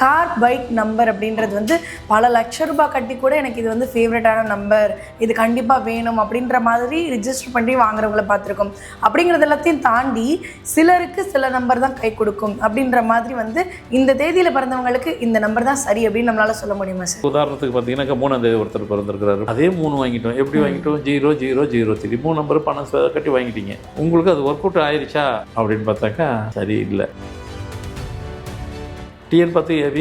Car bike number அப்படின்றது வந்து பல லட்ச ரூபாய் கட்டி கூட எனக்கு இது வந்து ஃபேவரட்டான நம்பர், இது கண்டிப்பாக வேணும் அப்படின்ற மாதிரி ரிஜிஸ்டர் பண்ணி வாங்குறவங்கள பார்த்துருக்கோம். அப்படிங்கிறது எல்லாத்தையும் தாண்டி சிலருக்கு சில நம்பர் தான் கை கொடுக்கும் அப்படின்ற மாதிரி வந்து இந்த தேதியில் பிறந்தவங்களுக்கு இந்த நம்பர் தான் சரி அப்படின்னு நம்மளால சொல்ல முடியுமா சார்? உதாரணத்துக்கு பார்த்தீங்கன்னா 3ஆம் தேதி ஒருத்தர் பிறந்திருக்கிறாரு, அதே 3 வாங்கிட்டோம். எப்படி வாங்கிட்டோம்? 0003 3 நம்பர் பணம் கட்டி வாங்கிட்டீங்க. உங்களுக்கு அது ஒர்க் அவுட் ஆயிடுச்சா அப்படின்னு பார்த்தாக்கா சரி இல்லை. TN10AB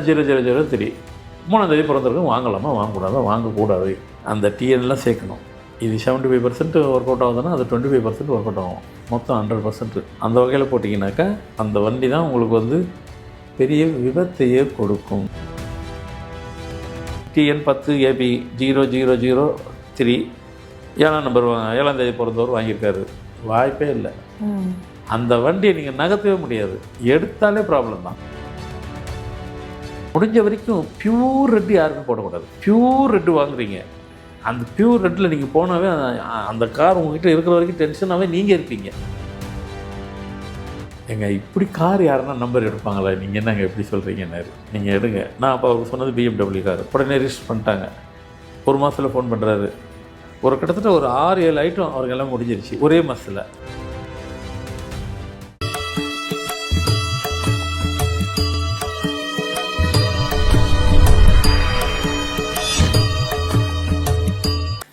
0003 3ஆம் தேதி பிறந்திருக்கும். வாங்கலாமா வாங்கக்கூடாதா? வாங்கக்கூடாது. அந்த டிஎன்லாம் சேர்க்கணும். இது 75% ஒர்க் அவுட் ஆகுதுன்னா அது 25% ஒர்க் அவுட் ஆகும். மொத்தம் 100%. அந்த வகையில் போட்டிங்கனாக்கா அந்த வண்டி தான் உங்களுக்கு வந்து பெரிய விபத்தையே கொடுக்கும். TN10AB 0003 7ஆம் நம்பர் 7ஆம் தேதி பிறந்தவர் வாங்கியிருக்காரு. வாய்ப்பே இல்லை. அந்த வண்டியை நீங்கள் நகர்த்தவே முடியாது. எடுத்தாலே ப்ராப்ளம் தான். முடிஞ்ச வரைக்கும் பியூர் ரெட்டு யாருமே போடக்கூடாது. பியூர் ரெட்டு வாங்குறீங்க, அந்த பியூர் ரெட்டில் நீங்கள் போனாவே அந்த கார் உங்ககிட்ட இருக்கிற வரைக்கும் டென்ஷனாகவே நீங்கள் இருப்பீங்க. இப்படி கார் யாருன்னா நம்பர் எடுப்பாங்களா? நீங்கள் என்னங்க எப்படி சொல்கிறீங்கன்னாரு. நீங்கள் எடுங்க. நான் அப்போ அவருக்கு சொன்னது BMW கார். உடனே ரிஜிஸ்டர் பண்ணிட்டாங்க. 1 மாதத்தில் ஃபோன் பண்ணுறாரு. கிட்டத்தட்ட ஒரு 6-7 ஐட்டம் அவருக்கு எல்லாம் முடிஞ்சிருச்சு ஒரே மாதத்தில்.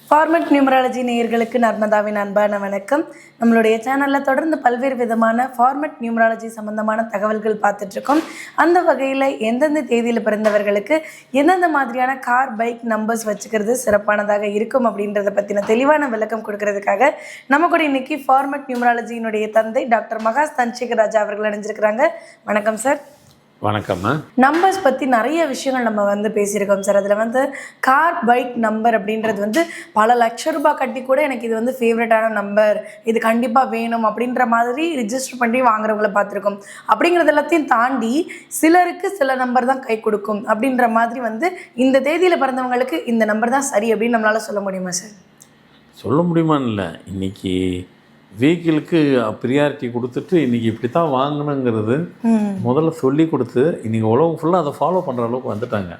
ஃபார்மட் நியூமராலஜி நேயர்களுக்கு நர்மதாவின் அன்பான வணக்கம். நம்மளுடைய சேனலில் தொடர்ந்து பல்வேறு விதமான ஃபார்மட் நியூமராலஜி சம்மந்தமான தகவல்கள் பார்த்துட்ருக்கோம். அந்த வகையில் எந்தெந்த தேதியில் பிறந்தவர்களுக்கு எந்தெந்த மாதிரியான கார் பைக் நம்பர்ஸ் வச்சுக்கிறது சிறப்பானதாக இருக்கும் அப்படின்றத பற்றின தெளிவான விளக்கம் கொடுக்கறதுக்காக நம்ம கூட இன்றைக்கி ஃபார்மட் நியூமராலஜியினுடைய தந்தை டாக்டர் மகாஸ் தன்சேகர் ராஜா அவர்கள் அணிஞ்சிருக்கிறாங்க. வணக்கம் சார். வணக்கம்மா. நம்பர்ஸ் பற்றி நிறைய விஷயங்கள் நம்ம வந்து பேசியிருக்கோம் சார். அதில் வந்து கார் பைக் நம்பர் அப்படின்றது வந்து பல லட்ச ரூபாய் கட்டி கூட எனக்கு இது வந்து ஃபேவரட்டான நம்பர், இது கண்டிப்பாக வேணும் அப்படின்ற மாதிரி ரிஜிஸ்டர் பண்ணி வாங்குறவங்கள பார்த்துருக்கோம். அப்படிங்கிறது எல்லாத்தையும் தாண்டி சிலருக்கு சில நம்பர் தான் கை கொடுக்கும் அப்படின்ற மாதிரி வந்து இந்த தேதியில் பிறந்தவங்களுக்கு இந்த நம்பர் தான் சரி அப்படின்னு நம்மளால் சொல்ல முடியுமா சார்? சொல்ல முடியுமான்னு இல்லை. இன்றைக்கி வெஹிக்கிளுக்கு ப்ரியாரிட்டி கொடுத்துட்டு இன்றைக்கி இப்படி தான் வாங்கணுங்கிறது முதல்ல சொல்லி கொடுத்து இன்றைக்கி உலகம் ஃபுல்லாக அதை ஃபாலோ பண்ணுற அளவுக்கு வந்துட்டாங்க.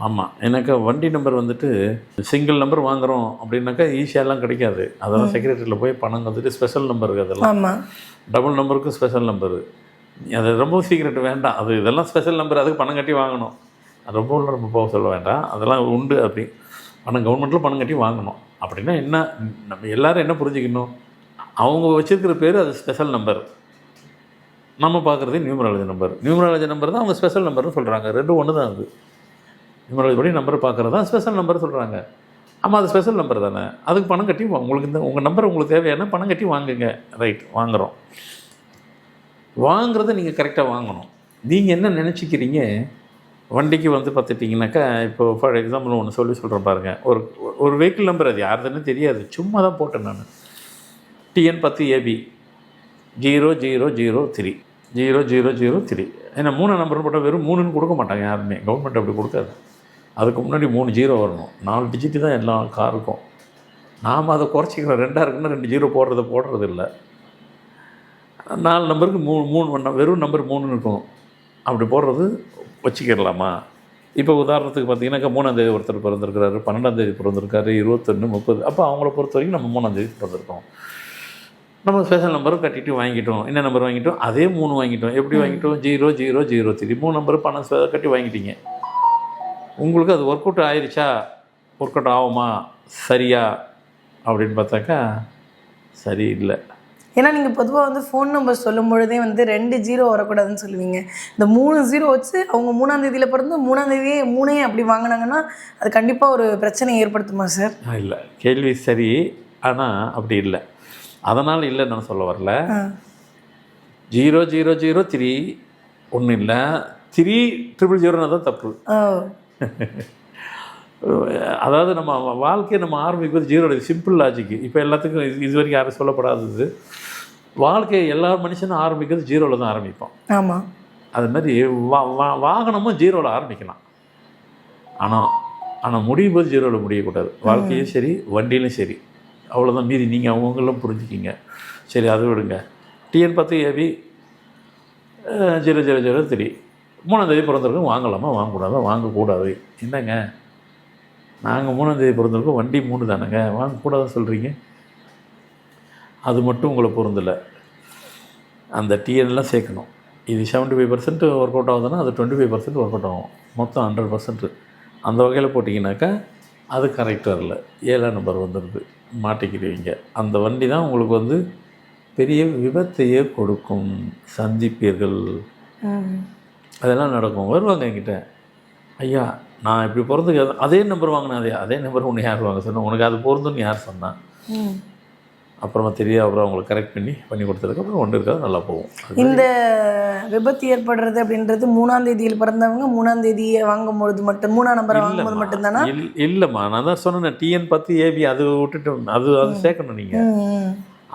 ஆமாம், எனக்கு வண்டி நம்பர் வந்துட்டு சிங்கிள் நம்பர் வாங்குகிறோம் அப்படின்னாக்கா ஈஸியாலாம் கிடைக்காது. அதெல்லாம் செக்ரட்டரியில் போய் பணம் வந்துட்டு ஸ்பெஷல் நம்பருக்கு அதெல்லாம் டபுள் நம்பருக்கும் ஸ்பெஷல் நம்பரு. அது ரொம்ப சீக்ரெட் வேண்டாம். அது இதெல்லாம் ஸ்பெஷல் நம்பர், அதுக்கு பணம் கட்டி வாங்கணும். அது ரொம்ப போக சொல்ல வேண்டாம். அதெல்லாம் உண்டு. அப்படி கவர்மெண்ட்டில் பணம் கட்டி வாங்கணும். அப்படின்னா என்ன, நம்ம எல்லோரும் என்ன புரிஞ்சுக்கணும், அவங்க வச்சுருக்கிற பேர் அது ஸ்பெஷல் நம்பர், நம்ம பார்க்குறது நியூமராலஜி நம்பர். நியூமராலஜி நம்பர் தான் அவங்க ஸ்பெஷல் நம்பர்னு சொல்கிறாங்க. ரெண்டும் ஒன்று தான். அது நியூமராலஜி படி நம்பர் பார்க்குறது தான் ஸ்பெஷல் நம்பர் சொல்கிறாங்க. ஆமாம், அது ஸ்பெஷல் நம்பர் தானே. அதுக்கு பணம் கட்டி உங்களுக்கு உங்கள் நம்பர் உங்களுக்கு தேவையான பணம் கட்டி வாங்குங்க. ரைட், வாங்குகிறோம். வாங்குறத நீங்கள் கரெக்டாக வாங்கணும். நீங்கள் என்ன நினச்சிக்கிறீங்க, வண்டிக்கு வந்து பார்த்துட்டிங்கனாக்கா, இப்போ ஃபார் எக்ஸாம்பிள் ஒன்று சொல்கிறேன் பாருங்கள். ஒரு வெஹிக்கிள் நம்பர் அது யாருதுன்னு தெரியாது, சும்மா தான் போட்டேன் நான். TN10AB 0003 0003. ஏன்னா 3 நம்பர் போட்டால் வெறும் 3ன்னு கொடுக்க மாட்டாங்க யாருமே. கவர்மெண்ட் அப்படி கொடுக்காது. அதுக்கு முன்னாடி 3 0 வரணும். 4 டிஜிட்டு தான் எல்லா காருக்கும். நாம் அதை குறைச்சிக்கிறோம். 2 இருக்குன்னா 2 0 போடுறது இல்லை. 4 நம்பருக்கு 3 வெறும் நம்பர் 3ன்னு இருக்கும். அப்படி போடுறது வச்சுக்கிடலாமா? இப்போ உதாரணத்துக்கு பார்த்தீங்கன்னாக்கா 3ஆம் தேதி ஒருத்தர் பிறந்திருக்கிறாரு, 12ஆம் தேதி பிறந்திருக்காரு, 21, 30. அப்போ அவங்கள பொறுத்த வரைக்கும் நம்ம 3ஆம் தேதி பிறந்திருக்கோம். நம்ம ஸ்பெஷல் நம்பரும் கட்டிட்டு வாங்கிட்டோம். என்ன நம்பர் வாங்கிட்டோம்? அதே 3 வாங்கிட்டோம். எப்படி வாங்கிட்டோம்? 0003 3 நம்பர் பணம் கட்டி வாங்கிட்டீங்க. உங்களுக்கு அது ஒர்க் அவுட் ஆயிடுச்சா, ஒர்க் அவுட் ஆகுமா, சரியா அப்படின்னு பார்த்தாக்கா சரி இல்லை. ஏன்னா நீங்கள் பொதுவாக வந்து ஃபோன் நம்பர் சொல்லும் பொழுதே வந்து 2 0 வரக்கூடாதுன்னு சொல்லுவீங்க. இந்த 3 0 வச்சு அவங்க 3ஆம் தேதியில் பிறந்து 3ஆம் தேதியே 3 அப்படி வாங்கினாங்கன்னா அது கண்டிப்பாக ஒரு பிரச்சனை ஏற்படுத்துமா சார்? இல்லை, கேள்வி சரி. ஆனால் அப்படி இல்லை. அதனால் இல்லை நான் சொல்ல வரல. 0003 ஒன்றும் இல்லை, 3000 தான் தப்பு. அதாவது நம்ம வாழ்க்கையை நம்ம ஆரம்பிக்கிறது 0. Simple logic. இப்போ எல்லாத்துக்கும் இது வரைக்கும் யாரும் சொல்லப்படாதது. வாழ்க்கையை எல்லா மனுஷனும் ஆரம்பிக்கிறது 0 தான் ஆரம்பிப்போம். ஆமாம், அது மாதிரி வாகனமும் 0 ஆரம்பிக்கலாம். ஆனால் முடியும் போது 0 முடியக்கூடாது. வாழ்க்கையும் சரி, வண்டியிலும் சரி. அவ்வளோதான். மீறி நீங்கள் அவங்களும் புரிஞ்சுக்கிங்க. சரி, அதை விடுங்க. TN10AB 0003 3ஆம் தேதி பிறந்திருக்கோம், வாங்கலாமா வாங்கக்கூடாதா? வாங்கக்கூடாது. என்னங்க நாங்கள் 3ஆம் தேதி பிறந்திருக்கோம், வண்டி 3 தானேங்க, வாங்கக்கூடாதுன்னு சொல்கிறீங்க. அது மட்டும் உங்களை பொருந்தலை. அந்த டிஎன்லாம் சேர்க்கணும். இது 75% ஒர்க் அவுட் ஆகுதுன்னா அது 25% ஒர்க் அவுட் ஆகும். மொத்தம் 100%. அந்த வகையில் போட்டிங்கனாக்கா அது கரெக்டாக இல்லை. 7ஆம் நம்பர் வந்துடுது, மாட்டிக்கிடுவீங்க. அந்த வண்டி தான் உங்களுக்கு வந்து பெரிய விபத்தையே கொடுக்கும். சந்திப்பீர்கள், அதெல்லாம் நடக்கும். வருவாங்க என்கிட்ட, ஐயா நான் இப்படி பிறந்துக்கு அதே நம்பர் வாங்கினேன், அதே நம்பர் ஒன்று யார் வாங்க சொன்னேன், உனக்கு அது பொருந்துன்னு யார் சொன்னான்? அப்புறமா தெரியாது. அப்புறம் அவங்களுக்கு கரெக்ட் பண்ணி கொடுத்ததுக்கப்புறம் ஒன்று இருக்காது, நல்லா போகும். இந்த விபத்து ஏற்படுறது அப்படின்றது 3ஆம் தேதியில் பிறந்தவங்க 3ஆம் தேதியை வாங்கும்பொழுது மட்டும் 3ஆம் நம்பரை வாங்கும்போது மட்டும்தானா? இல்லைம்மா, நான் தான் சொன்னேன் TN 10 AB அது விட்டுட்டு அது சேர்க்கணும். நீங்கள்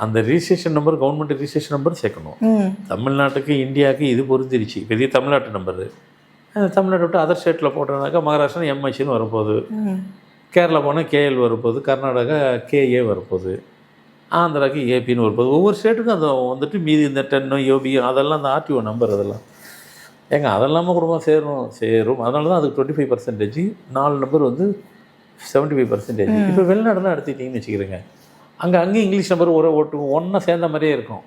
அந்த registration number, government registration number சேர்க்கணும். தமிழ்நாட்டுக்கு இந்தியாவுக்கு இது பொருந்திருச்சு. பெரிய தமிழ்நாட்டு நம்பரு. தமிழ்நாட்டை விட்டு அதர் ஸ்டேட்டில் போட்டோம்னாக்கா மகாராஷ்டிரா MHன்னு வரப்போகுது, கேரளா போனால் KL வரப்போகுது, கர்நாடகா KA வரப்போகுது, ஆந்திராவுக்கு APன்னு வரப்போகுது. ஒவ்வொரு ஸ்டேட்டுக்கும் அதை வந்துட்டு மீதி இந்த 10 யோபி அதெல்லாம் அந்த RTO நம்பர் அதெல்லாம் அதெல்லாமல் குடும்பம் சேரும். அதனால தான் அதுக்கு 25%, 4 நம்பர் வந்து 75%. இப்போ வெளிநாடுலாம் எடுத்துக்கிட்டிங்கன்னு வச்சுக்கிறேங்க, அங்கேயும் இங்கிலீஷ் நம்பர் ஒன்றா சேர்ந்த மாதிரியே இருக்கும்.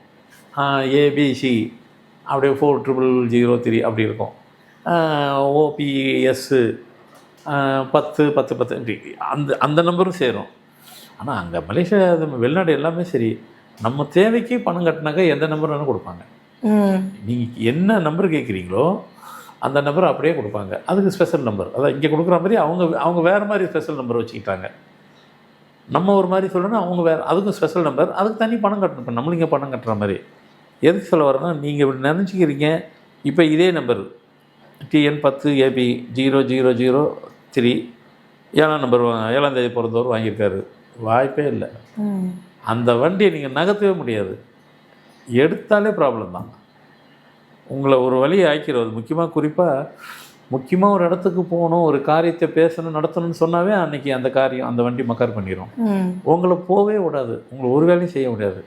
ABC அப்படியே 4003 அப்படி இருக்கும். OPS 10 இப்படி அந்த நம்பரும் சேரும். ஆனால் அங்கே மலேசியா வெளிநாடு எல்லாமே சரி, நம்ம தேவைக்கு பணம் கட்டினாக்கா எந்த நம்பர் வேணும் கொடுப்பாங்க. நீங்கள் என்ன நம்பர் கேட்குறீங்களோ அந்த நம்பர் அப்படியே கொடுப்பாங்க. அதுக்கு ஸ்பெஷல் நம்பர், அதான் இங்கே கொடுக்குற மாதிரி அவங்க வேறு மாதிரி ஸ்பெஷல் நம்பர் வச்சுக்கிட்டாங்க. நம்ம ஒரு மாதிரி சொல்லணும், அவங்க வேறு, அதுக்கும் ஸ்பெஷல் நம்பர், அதுக்கு தனி பணம் கட்டணும். இப்போ நம்மளுங்க பணம் கட்டுற மாதிரி. எதுக்கு சொல்ல வரேன்னா, நீங்கள் இப்படி நினச்சிக்கிறீங்க. இப்போ இதே நம்பர் TN 10 AB 0003 7ஆம் நம்பர் 7ஆம் தேதி பிறந்தவர் வாங்கியிருக்காரு. வாய்ப்பே இல்லை. அந்த வண்டியை நீங்கள் நகர்த்தவே முடியாது. எடுத்தாலே ப்ராப்ளம் தான். உங்களை ஒரு வழியை ஆக்கிடுவது. முக்கியமாக ஒரு இடத்துக்கு போகணும், ஒரு காரியத்தை பேசணும், நடத்தணும்னு சொன்னாவே அன்றைக்கி அந்த காரியம், அந்த வண்டி மக்கார் பண்ணிடும். உங்களை போகவே விடாது, உங்களை ஒரு வேலையும் செய்ய முடியாது.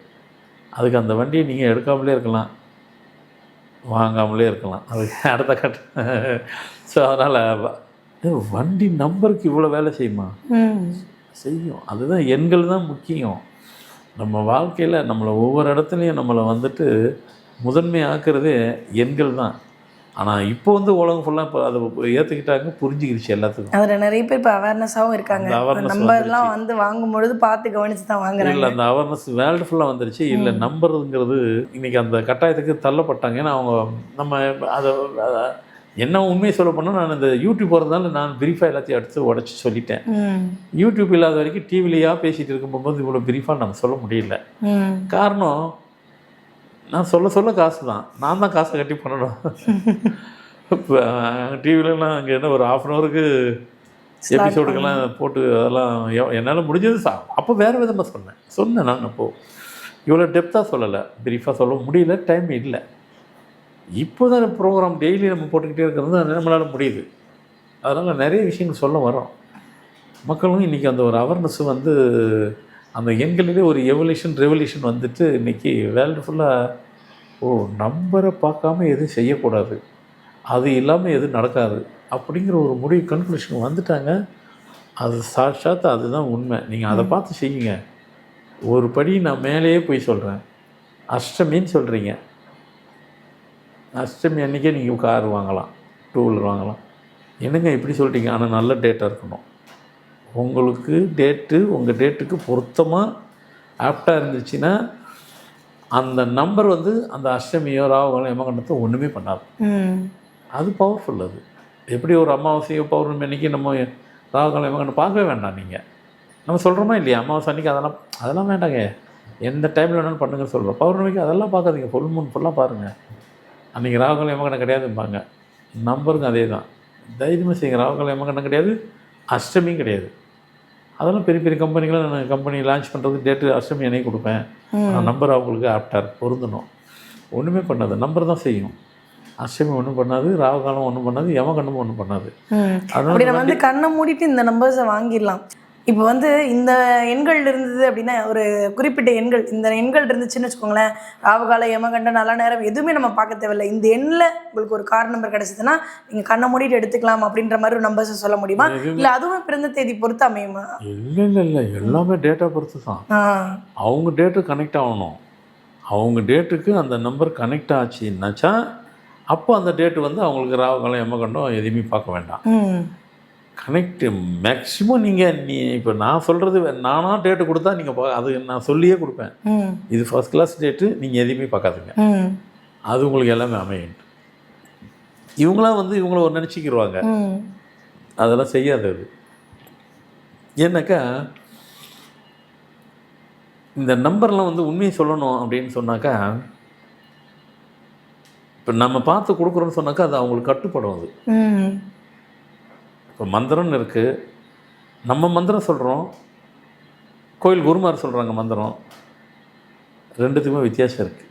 அதுக்கு அந்த வண்டியை நீங்கள் எடுக்காமலே இருக்கலாம், வாங்காமலே இருக்கலாம். அதுக்கு அடுத்த கட்டம். ஸோ அதனால் வண்டி நம்பருக்கு இவ்வளோ வேலை செய்யுமா? செய்யும். அதுதான் எண்கள் தான் முக்கியம். நம்ம வாழ்க்கையில் நம்மளை ஒவ்வொரு இடத்துலையும் நம்மளை வந்துட்டு முதன்மை ஆக்குறதே எண்கள் தான். ஆனால் இப்போ வந்து உலகம் ஃபுல்லாக இப்போ அதை ஏற்றுக்கிட்டாங்க, புரிஞ்சுக்கிடுச்சு எல்லாத்துக்கும். அதில் நிறைய பேர் இப்போ அவேர்னஸாகவும் இருக்காங்க. நம்பர்லாம் வந்து வாங்கும்பொழுது பார்த்து கவனித்து தான் வாங்குறாங்க. இல்லை, அந்த அவேர்னஸ் வேர்ல்டு ஃபுல்லாக வந்துருச்சு. இல்லை, நம்புறதுங்கிறது இன்றைக்கி அந்த கட்டாயத்துக்கு தள்ளப்பட்டாங்க. ஏன்னா நம்ம அதை என்ன உண்மையை சொல்ல போனால், நான் இந்த யூடியூப் போகிறதுனால நான் பிரீஃபாக எல்லாத்தையும் எடுத்து உடச்சி சொல்லிட்டேன். யூடியூப் இல்லாத வரைக்கும் டிவிலையா பேசிகிட்டு இருக்கும்போது இவ்வளோ பிரீஃபாக நம்ம சொல்ல முடியல. காரணம், நான் சொல்ல காசு தான், நான் தான் காசை கட்டி பண்ணணும். இப்போ டிவிலலாம் அங்கே என்ன ஒரு 1/2 ஹவருக்கு எபிசோடுக்கெல்லாம் போட்டு அதெல்லாம் என்னால் முடிஞ்சது அப்போ வேறு விதமாக சொன்னேன். நான் அப்போது இவ்வளோ டெப்த்தாக சொல்லலை, பிரீஃபாக சொல்ல முடியல, டைம் இல்லை. இப்போ தான் ப்ரோக்ராம் டெய்லி நம்ம போட்டுக்கிட்டே இருக்கிறது நம்மளால் முடியுது. அதனால் நிறைய விஷயங்கள் சொல்ல வரோம். மக்களும் இன்றைக்கி அந்த ஒரு அவேர்னஸ் வந்து அந்த எண்களிலே ஒரு ரெவல்யூஷன் வந்துட்டு இன்றைக்கி வேர்ல்டு ஃபுல்லாக நம்பரை பார்க்காம எதுவும் செய்யக்கூடாது, அது இல்லாமல் எதுவும் நடக்காது அப்படிங்கிற ஒரு முடிவு கன்க்ளூஷன் வந்துட்டாங்க. அது சாட்சாத் அதுதான் உண்மை. நீங்கள் அதை பார்த்து செய்யுங்க. ஒரு படி நான் மேலேயே போய் சொல்கிறேன். அஷ்டமின்னு சொல்கிறீங்க, அஷ்டமி அன்றைக்கே நீங்கள் கார் வாங்கலாம், 2 வீலர் வாங்கலாம். என்னங்க இப்படி சொல்லிட்டீங்க? ஆனால் நல்ல டேட்டாக இருக்கணும். உங்களுக்கு உங்கள் டேட்டுக்கு பொருத்தமாக ஆப்டாக இருந்துச்சுன்னா அந்த நம்பர் வந்து அந்த அஷ்டமியோ ராகுகாலம் யமகண்டத்தை ஒன்றுமே பண்ணாது. அது பவர்ஃபுல். அது எப்படி ஒரு அமாவாசையோ பௌர்ணமி அன்றைக்கி நம்ம ராகுகாலம் யமகண்டம் பார்க்கவே வேண்டாம். நீங்கள் நம்ம சொல்கிறோமா இல்லையா, அமாவாசை அன்றைக்கி அதெல்லாம் வேண்டாங்க, எந்த டைமில் வேணாலும் பண்ணுங்கன்னு சொல்கிறோம். பௌர்ணமிக்கு அதெல்லாம் பார்க்காதீங்க, ஃபுல் மூன் ஃபுல்லாக பாருங்கள். அன்றைக்கி ராகுகாலம் யமகண்டம் கிடையாதும்பாங்க. நம்பருங்க அதே தான், தைரியமாக செய்யுங்க. ராகுகாலம் யமகண்டம் கிடையாது, அஷ்டமியும் கிடையாது. அதெல்லாம் பெரிய பெரிய கம்பெனிகளாம் நான் கம்பெனி லான்ச் பண்ணுறதுக்கு டேட்டு அஷ்டமி அன்னைக்கு கொடுப்பேன். நம்பர் அவங்களுக்கு ஆப்டாக பொருந்தணும். ஒன்றுமே பண்ணாது, நம்பர் தான் செய்யும். அஷ்டமி ஒன்றும் பண்ணாது, ராகுகாலம் ஒன்றும் பண்ணாது, யமகண்டமும் ஒன்றும் பண்ணாது. அதனால நம்ம வந்து கண்ணை மூடிட்டு இந்த நம்பர்ஸை வாங்கிடலாம். இப்போ வந்து இந்த எண்கள் இருந்தது அப்படின்னா ஒரு குறிப்பிட்ட எண்கள் இந்த எண்கள் இருந்துச்சுன்னு வச்சுக்கோங்களேன், ராவுகால யமகண்ட நல்ல நேரம் எதுவுமே நம்ம பார்க்க தேவையில்லை. இந்த எண்ணில் உங்களுக்கு ஒரு கார் நம்பர் கிடச்சிதுன்னா நீங்கள் கண்ணை மூடிட்டு எடுத்துக்கலாம் அப்படின்ற மாதிரி ஒரு நம்பர்ஸை சொல்ல முடியுமா? இல்லை அதுவும் பிறந்த தேதி பொறுத்து அமையுமா? இல்லை எல்லாமே டேட்டா பொறுத்து தான். அவங்க டேட்டு கனெக்ட் ஆகணும். அவங்க டேட்டுக்கு அந்த நம்பர் கனெக்ட் ஆச்சுன்னாச்சா அப்போ அந்த டேட்டு வந்து அவங்களுக்கு ராவுகாலம் யமகண்டம் எதுவுமே பார்க்க வேண்டாம். கனெக்டு மேக்ஸிமம் நீ இப்போ நான் சொல்கிறது நானாக டேட்டு கொடுத்தா நீங்கள் அது நான் சொல்லியே கொடுப்பேன். இது ஃபர்ஸ்ட் கிளாஸ் டேட்டு, நீங்கள் எதையுமே பார்க்காதுங்க. அது உங்களுக்கு எல்லாமே அமையும். இவங்களாம் வந்து இவங்கள ஒரு நினச்சிக்கிடுவாங்க. அதெல்லாம் செய்யாது. அது ஏன்னாக்கா இந்த நம்பர்லாம் வந்து உண்மையை சொல்லணும் அப்படின்னு சொன்னாக்கா, இப்போ நம்ம பார்த்து கொடுக்குறோன்னு சொன்னாக்கா அது அவங்களுக்கு கட்டுப்படும். அது இப்போ மந்திரம்னு இருக்குது, நம்ம மந்திரம் சொல்கிறோம், கோயில் குருமார் சொல்கிறாங்க மந்திரம், ரெண்டுத்துக்குமே வித்தியாசம் இருக்குது.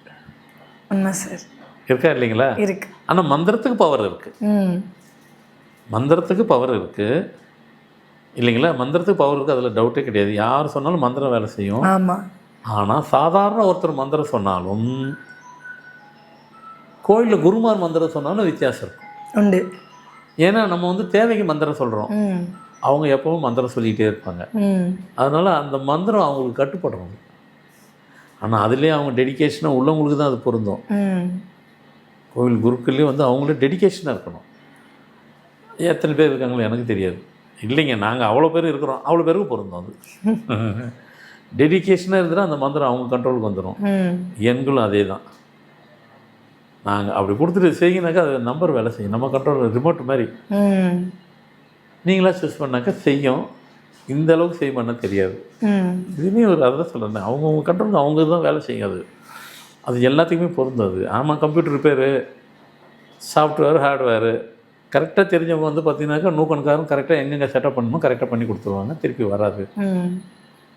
சார் இருக்கா இல்லைங்களா? இருக்கு. ஆனால் மந்திரத்துக்கு பவர் இருக்குது. மந்திரத்துக்கு பவர் இருக்குது இல்லைங்களா? மந்திரத்துக்கு பவர் இருக்குது, அதில் டவுட்டே கிடையாது. யார் சொன்னாலும் மந்திரம் வேலை செய்யும். ஆனால் சாதாரண ஒருத்தர் மந்திரம் சொன்னாலும் கோயிலில் குருமார் மந்திரம் சொன்னாலும் வித்தியாசம் இருக்கும் உண்டு. ஏன்னா நம்ம வந்து தேவைக்கு மந்திரம் சொல்கிறோம், அவங்க எப்பவும் மந்திரம் சொல்லிகிட்டே இருப்பாங்க. அதனால் அந்த மந்திரம் அவங்களுக்கு கட்டுப்படுறோம். ஆனால் அதுலேயே அவங்க டெடிக்கேஷனாக உள்ளவங்களுக்கு தான் அது பொருந்தும். கோவில் குருக்கள்லேயும் வந்து அவங்களே டெடிக்கேஷனாக இருக்கணும். எத்தனை பேர் இருக்காங்களோ எனக்கு தெரியாது. இல்லைங்க, நாங்கள் அவ்வளோ பேர் இருக்கிறோம், அவ்வளோ பேருக்கு பொருந்தும். அது டெடிக்கேஷனாக இருந்துன்னா அந்த மந்திரம் அவங்க கண்ட்ரோலுக்கு வந்துடும். எண்களும் அதே தான். நாங்கள் அப்படி கொடுத்துட்டு செய்யினாக்கா அது நம்பர் வேலை செய்யும். நம்ம கண்ட்ரோல் ரிமோட் மாதிரி நீங்களாக சூஸ் பண்ணாக்கா செய்யும். இந்த அளவுக்கு செய்ய பண்ண தெரியாது. இதுவுமே ஒரு அதான் சொல்கிறேன், அவங்கவுங்க கண்ட்ரோலுக்கு அவங்க தான் வேலை செய்யும். அது எல்லாத்துக்குமே பொருந்தாது. ஆமாம், கம்ப்யூட்டர் ரிப்பேரு, சாஃப்ட்வேர், ஹார்ட்வேரு கரெக்டாக தெரிஞ்சவங்க வந்து பார்த்தீங்கன்னாக்கா நூக்கணக்காரும் கரெக்டாக எங்கெங்கே செட்டப் பண்ணணும் கரெக்டாக பண்ணி கொடுத்துருவாங்க. திருப்பி வராது.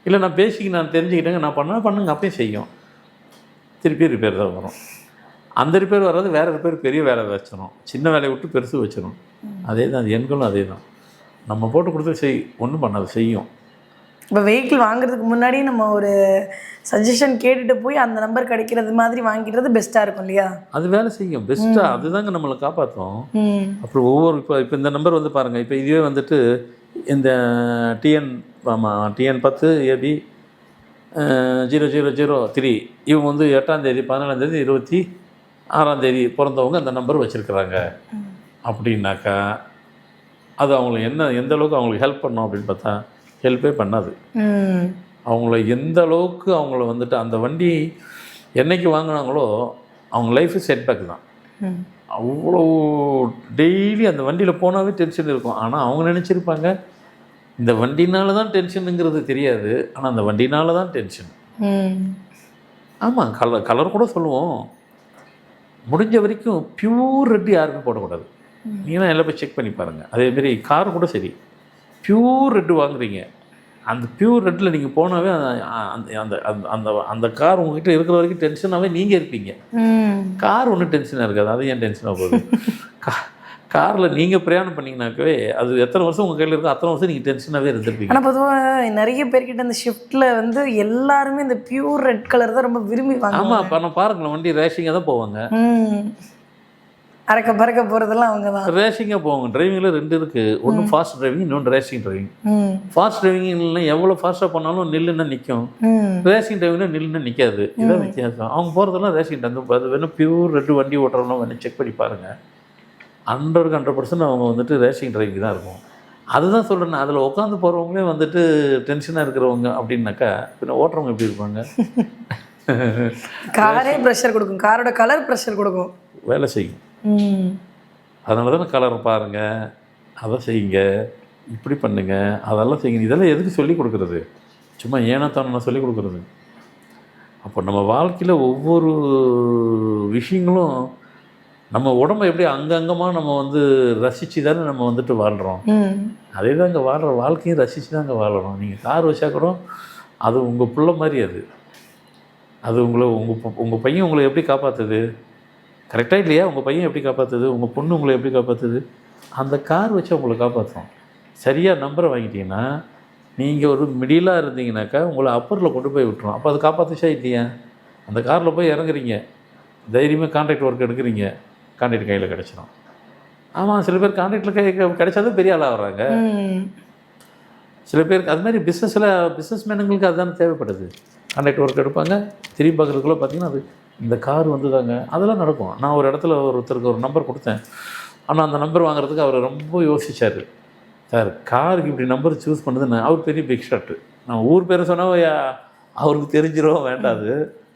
இல்லை நான் பேசிக்கு நான் தெரிஞ்சுக்கிட்டேங்க, நான் பண்ணுங்க அப்பயும் செய்யும். திருப்பி ரிப்பேர் தான் வரும். அந்த ரிப்பேர் வர்றது வேறு ரிப்பேர் பெரிய வேலை வச்சிடும், சின்ன வேலையை விட்டு பெருசு வச்சிடும். அதே தான் எண்களும் அதே தான். நம்ம போட்டு கொடுத்து ஒன்றும் பண்ணாது, செய்யும். இப்போ வெஹிக்கிள் வாங்குறதுக்கு முன்னாடி நம்ம ஒரு சஜஷன் கேட்டுட்டு போய் அந்த நம்பர் கிடைக்கிறது மாதிரி வாங்கிடுறது பெஸ்ட்டாக இருக்கும் இல்லையா? அது வேலை செய்யும் பெஸ்ட்டாக. அதுதாங்க நம்மளை காப்பாற்றும். அப்புறம் ஒவ்வொரு இப்போ இந்த நம்பர் வந்து பாருங்கள், இப்போ இதுவே வந்துட்டு இந்த TN10 AB 000 இவங்க வந்து 8ஆம் தேதி 17ஆம் தேதி 26ஆம் தேதி பிறந்தவங்க அந்த நம்பர் வச்சுருக்குறாங்க அப்படின்னாக்கா அது அவங்களுக்கு எந்த அளவுக்கு அவங்களுக்கு ஹெல்ப் பண்ணும் அப்படின்னு பார்த்தா ஹெல்ப்பே பண்ணாது. அவங்கள எந்த அளவுக்கு அவங்கள வந்துட்டு அந்த வண்டி என்னைக்கு வாங்கினாங்களோ அவங்க லைஃபு செட்பேக் தான். அவ்வளோ டெய்லி அந்த வண்டியில் போனாவே டென்ஷன் இருக்கும். ஆனால் அவங்க நினச்சிருப்பாங்க இந்த வண்டினால தான் டென்ஷனுங்கிறது தெரியாது, ஆனால் அந்த வண்டினால தான் டென்ஷன். ஆமாம், கலர் கூட சொல்லுவோம். முடிஞ்ச வரைக்கும் பியூர் ரெட்டு யாருக்கும் போடக்கூடாது. நீங்களாம் எல்லாம் போய் செக் பண்ணி பாருங்கள். அதேமாரி கார் கூட சரி, பியூர் ரெட்டு வாங்குறீங்க, அந்த பியூர் ரெட்டில் நீங்கள் போனாவே அந்த அந்த அந்த கார் உங்ககிட்ட இருக்கிற வரைக்கும் டென்ஷனாகவே நீங்கள் இருப்பீங்க. கார் ஒன்றும் டென்ஷனாக இருக்காது. அது ஏன் டென்ஷனாக போகுது? காரில் நீங்கள் பிரயாணம் பண்ணிங்கனாக்கவே அது எத்தனை வருஷம் உங்கள் கையில் இருக்கோ அத்தனை வருஷம் நீங்கள் டென்ஷனாகவே இருந்திருப்பீங்க. ஆனால் பொதுவாக நிறைய பேர்கிட்ட அந்த ஷிஃப்ட்டில் வந்து எல்லாருமே இந்த பியூர் ரெட் கலர் தான் ரொம்ப விரும்பி வாங்க. ஆமாம், இப்போ நான் பாருங்களேன், வண்டி ரேஷிங்காக தான் போவாங்க. அறக்க பறக்க போகிறதெல்லாம் அவங்க தான் ரேஷிங்காக போவாங்க. டிரைவிங்கில் 2 இருக்குது. ஒன்று ஃபாஸ்ட் டிரைவிங், இன்னொன்று ரேசிங் டிரைவிங். ஃபாஸ்ட் டிரைவிங்ல எவ்வளோ ஃபாஸ்ட்டாக பண்ணாலும் நில்லுன்னா நிற்கும், ரேசிங் டிரைவிங்னா நில்லுன்னா நிற்காது. இதான் வித்தியாசம். அவங்க போகிறதெல்லாம் ரேசிங் டைம். அது வேணும் பியூர் ரெட்டு வண்டி ஓட்டுறவங்க வேணும் செக் பண்ணி பாருங்கள். 100% அவங்க வந்துட்டு ரேசிங் டிரைவிங் தான் இருக்கும். அதுதான் சொல்கிறேன், அதில் உட்காந்து போகிறவங்களே வந்துட்டு டென்ஷனாக இருக்கிறவங்க அப்படின்னாக்கா பின்ன ஓட்டுறவங்க எப்படி இருப்பாங்க? காரே ப்ரெஷர் கொடுக்கும், காரோட கலர் ப்ரெஷர் கொடுக்கும், வேலை செய்யும். அதனால தானே கலரை பாருங்கள், அதை செய்யுங்க, இப்படி பண்ணுங்க, அதெல்லாம் செய்யுங்க. இதெல்லாம் எதுக்கு சொல்லிக் கொடுக்குறது? சும்மா ஏனத்தான சொல்லிக் கொடுக்குறது. அப்போ நம்ம வாழ்க்கையில் ஒவ்வொரு விஷயங்களும் நம்ம உடம்பை எப்படி அங்கங்கமாக நம்ம வந்து ரசித்து தானே நம்ம வந்துட்டு வாழ்கிறோம். அதே தான் இங்கே வாழ்கிற வாழ்க்கையும் ரசித்து தான் இங்கே வாழறோம். நீங்கள் கார் வச்சா கூட அது உங்கள் பிள்ளை மாதிரி. அது உங்கள் பையன் உங்களை எப்படி காப்பாற்றுது? கரெக்டாக இல்லையா? உங்கள் பையன் எப்படி காப்பாற்றுது? உங்கள் பொண்ணு உங்களை எப்படி காப்பாற்றுது? அந்த கார் வச்சு உங்களை காப்பாற்றும். சரியாக நம்பரை வாங்கிட்டீங்கன்னா நீங்கள் ஒரு மிடிலாக இருந்தீங்கன்னாக்கா உங்களை அப்பரில் கொண்டு போய் விட்டுரும். அப்போ அது காப்பாற்றுச்சா இல்லையா? அந்த காரில் போய் இறங்குறீங்க, தைரியமாக கான்ட்ராக்ட் ஒர்க் எடுக்கிறீங்க, கான்ட்ராக்ட் கையில் கிடச்சிடும். ஆமாம், சில பேர் கான்ட்ராக்டில் கிடைச்சாதான் பெரிய ஆளாக வர்றாங்க. சில பேருக்கு அது மாதிரி பிஸ்னஸ் மேனுங்களுக்கு அதுதானே தேவைப்படுது. கான்ட்ராக்ட் ஒர்க் எடுப்பாங்க, திரும்பி பார்க்குறதுக்குள்ள பார்த்தீங்கன்னா அது இந்த கார் வந்துதாங்க, அதெல்லாம் நடக்கும். நான் ஒரு இடத்துல ஒருத்தருக்கு ஒரு நம்பர் கொடுத்தேன். ஆனால் அந்த நம்பர் வாங்குறதுக்கு அவர் ரொம்ப யோசிச்சார். சார், காருக்கு இப்படி நம்பர் சூஸ் பண்ணுதுன்னு. அவர் பெரிய பிக் ஷாட்டு. நான் ஊர் பேரை சொன்னால் அவருக்கு தெரிஞ்சிடும், வேண்டாது.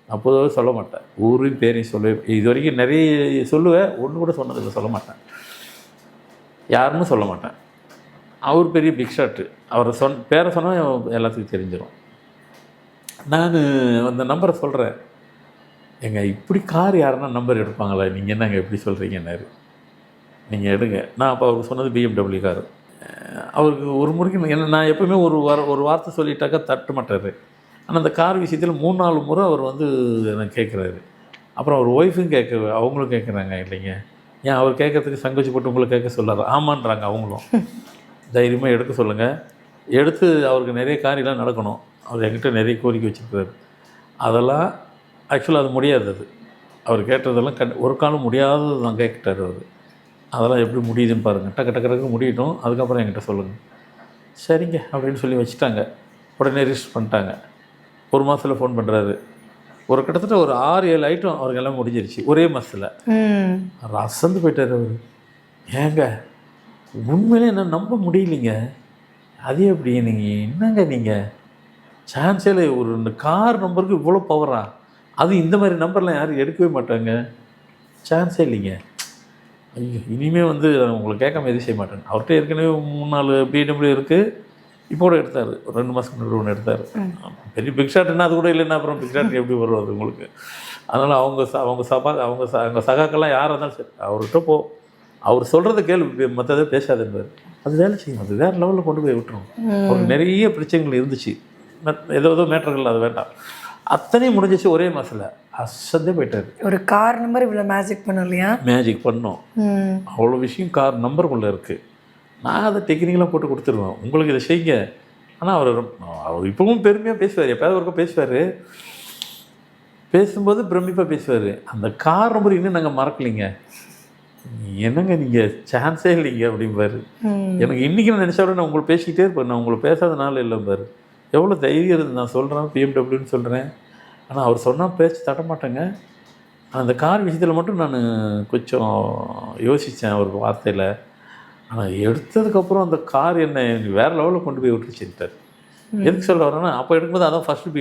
நான் பொதுவாக சொல்ல மாட்டேன், ஊரின் பேரையும் சொல்லுவேன். இது வரைக்கும் நிறைய சொல்லுவேன், ஒன்று கூட சொன்னதில்லை, சொல்ல மாட்டேன், யாருன்னு சொல்ல மாட்டேன். அவர் பெரிய பிக் ஷாட்டு. அவர் பேரை சொன்னால் எல்லாத்துக்கும் தெரிஞ்சிடும். நான் அந்த நம்பரை சொல்கிறேன். இப்படி கார் யாருன்னா நம்பர் எடுப்பாங்களா? நீங்கள் என்னங்க எப்படி சொல்கிறீங்கன்னாரு. நீங்கள் எடுங்க. நான் அப்போ அவருக்கு சொன்னது BMW கார். அவருக்கு ஒரு முறைக்கு என்ன, நான் எப்போவுமே ஒரு வார்த்தை சொல்லிட்டாக்கா தட்ட மாட்டார். ஆனால் அந்த கார் விஷயத்தில் 3-4 முறை அவர் வந்து எனக்கு கேட்குறாரு. அப்புறம் அவர் ஒய்ஃபும் அவங்களும் கேட்குறாங்க. இல்லைங்க, ஏன் அவர் கேட்கறதுக்கு சங்கோச்சப்பட்டு உங்களை கேட்க சொல்லாரு? ஆமான்றாங்க அவங்களும். தைரியமாக எடுக்க சொல்லுங்கள். எடுத்து அவருக்கு நிறைய காரியெலாம் நடக்கணும். அவர் என்கிட்ட நிறைய கோரிக்கை வச்சுருக்கிறாரு. அதெல்லாம் ஆக்சுவலாக அது முடியாது. அவர் கேட்டதெல்லாம் ஒரு காலம் முடியாதது தான் கேட்டார் அவர். அதெல்லாம் எப்படி முடியுதுன்னு பாருங்கள். டக்கு முடியட்டும், அதுக்கப்புறம் என்கிட்ட சொல்லுங்கள். சரிங்க அப்படின்னு சொல்லி வச்சுட்டாங்க. உடனே ரிஜிஸ்டர் பண்ணிட்டாங்க. 1 மாதத்தில் ஃபோன் பண்ணுறாரு. கிட்டத்தட்ட ஒரு 6-7 ஐட்டம் அவருக்கு எல்லாம் முடிஞ்சிருச்சு ஒரே மாதத்தில். அசந்து போயிட்டார் அவர். ஏங்க, உண்மையிலே என்ன நம்ப முடியலைங்க. அதே எப்படி நீங்கள் என்னங்க, நீங்கள் சான்ஸே இல்லை. இந்த கார் நம்பருக்கு இவ்வளோ பவரா? அது இந்த மாதிரி நம்பர்லாம் யாரும் எடுக்கவே மாட்டாங்க. சான்ஸே இல்லைங்க. ஐயோ, இனிமேல் வந்து உங்களை கேட்காம எதுவும் செய்ய மாட்டேன். அவர்கிட்ட ஏற்கனவே 3-4 BMW இருக்குது. இப்போ கூட எடுத்தார், ஒரு 2 மாதத்துக்கு முன்னாடி ஒன்று எடுத்தார். பெரிய பிக் ஷாட்டுன்னா அது கூட இல்லைன்னா அப்புறம் பிக் ஷாட் எப்படி வருவது உங்களுக்கு? அதனால் அவங்க சகாக்கெல்லாம் யாராக இருந்தாலும் சரி, அவர்கிட்ட அவர் சொல்கிறத கேள்வி, மற்றதை பேசாதுன்றார். அது வேலை செய்யும். அது வேறு லெவலில் கொண்டு போய் விட்டுரும். அவருக்கு நிறைய பிரச்சனைகள் இருந்துச்சு. ஏதோ மேட்டர்கள், அது வேண்டாம். அத்தனையும் முடிஞ்சிச்சு ஒரே மாதத்தில். அசந்தே போயிட்டார். ஒரு கார் நம்பர் இவ்வளோ மேஜிக் பண்ணோம் இல்லையா? மேஜிக் பண்ணோம். அவ்வளோ விஷயம் கார் நம்பருக்குள்ளே இருக்குது. நான் அதை டெக்னிக்கலாக போட்டு கொடுத்துருவேன், உங்களுக்கு இதை செய்யுங்க. ஆனால் அவர் இப்பவும் பெருமையாக பேசுவார். எப்போயாவது ஒருக்கா பேசுவார். பேசும்போது பிரமிப்பாக பேசுவார். அந்த கார் நம்பர் இன்னும் நாங்கள் மறக்கலைங்க. என்னங்க நீங்கள் சான்ஸே இல்லைங்க அப்படிம்பாரு. எனக்கு இன்றைக்கி நான் நினச்சா நான் உங்களை பேசிக்கிட்டே இருப்பேன். நான் உங்களை பேசாதனால இல்லைம்பாரு. எவ்வளோ தைரியம் இருந்து நான் சொல்கிறேன், BMWன்னு சொல்கிறேன். ஆனால் அவர் சொன்னால் பேச்சு தட்ட மாட்டேங்க. அந்த கார் விஷயத்தில் மட்டும் நான் கொஞ்சம் யோசித்தேன் அவருக்கு வார்த்தையில். ஆனால் எடுத்ததுக்கப்புறம் அந்த கார் என்ன வேறு லெவலில் கொண்டு போய் விட்டுருச்சுட்டார். எதுக்கு சொல்ல வரேன்னா, அப்போ எடுக்கும்போது அதான் ஃபஸ்ட்டு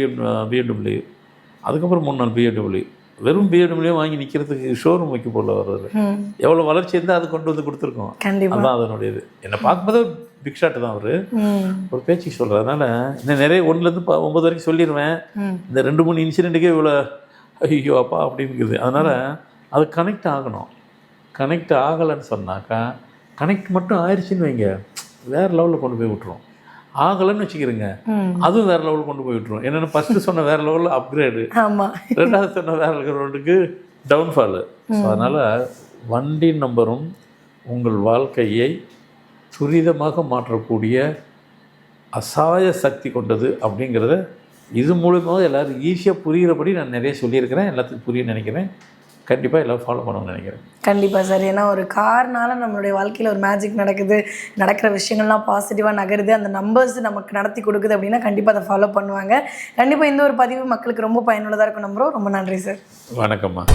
BMW. அதுக்கப்புறம் 3-4 BMW. வெறும் BMW வாங்கி நிற்கிறதுக்கு ஷோரூம் வைக்க போல வர்றது. எவ்வளோ வளர்ச்சி இருந்தால் அது கொண்டு வந்து கொடுத்துருக்கோம். அதுதான் அதனுடையது. என்னை பார்க்கும்போது பிக் ஷாட்டு தான் அவர். ஒரு பேச்சுக்கு சொல்கிறார். அதனால் இன்னும் நிறைய 1லேருந்து 9 வரைக்கும் சொல்லிடுவேன். இந்த 2-3 இன்சிடெண்ட்டுக்கே இவ்வளோ ஐயோ அப்பா அப்படின்னுக்குது. அதனால் அது கனெக்ட் ஆகணும். கனெக்ட் ஆகலைன்னு சொன்னாக்கா, கனெக்ட் மட்டும் ஆயிடுச்சின்னு வைங்க, வேறு லெவலில் கொண்டு போய் விட்டுரும். ஆகலைன்னு வச்சுக்கிறேங்க, அதுவும் வேறு லெவலில் கொண்டு போய் விட்டுரும். என்னென்னா, ஃபஸ்ட்டு சொன்ன வேறு லெவலில் அப்கிரேடு, 2வது சொன்ன வேறு லெவலுக்கு டவுன்ஃபாலு. ஸோ அதனால் வண்டி நம்பரும் உங்கள் வாழ்க்கையை துரிதமாக மாற்றக்கூடிய அசாய சக்தி கொண்டது அப்படிங்கிறத இது மூலமாக எல்லோரும் ஈஸியாக புரிகிறபடி நான் நிறைய சொல்லியிருக்கிறேன். எல்லாத்துக்கும் புரிய நினைக்கிறேன். கண்டிப்பாக எல்லோரும் ஃபாலோ பண்ணணும்னு நினைக்கிறேன். கண்டிப்பாக சார். ஏன்னா ஒரு கார்னால நம்மளுடைய வாழ்க்கையில் ஒரு மேஜிக் நடக்குது, நடக்கிற விஷயங்கள்லாம் பாசிட்டிவாக நகருது, அந்த நம்பர்ஸ் நமக்கு நடத்தி கொடுக்குது அப்படின்னா கண்டிப்பாக அதை ஃபாலோ பண்ணுவாங்க. கண்டிப்பாக இந்த ஒரு பதிவு மக்களுக்கு ரொம்ப பயனுள்ளதாக இருக்கும் நம்புகிறோம். ரொம்ப நன்றி சார். வணக்கம்மா.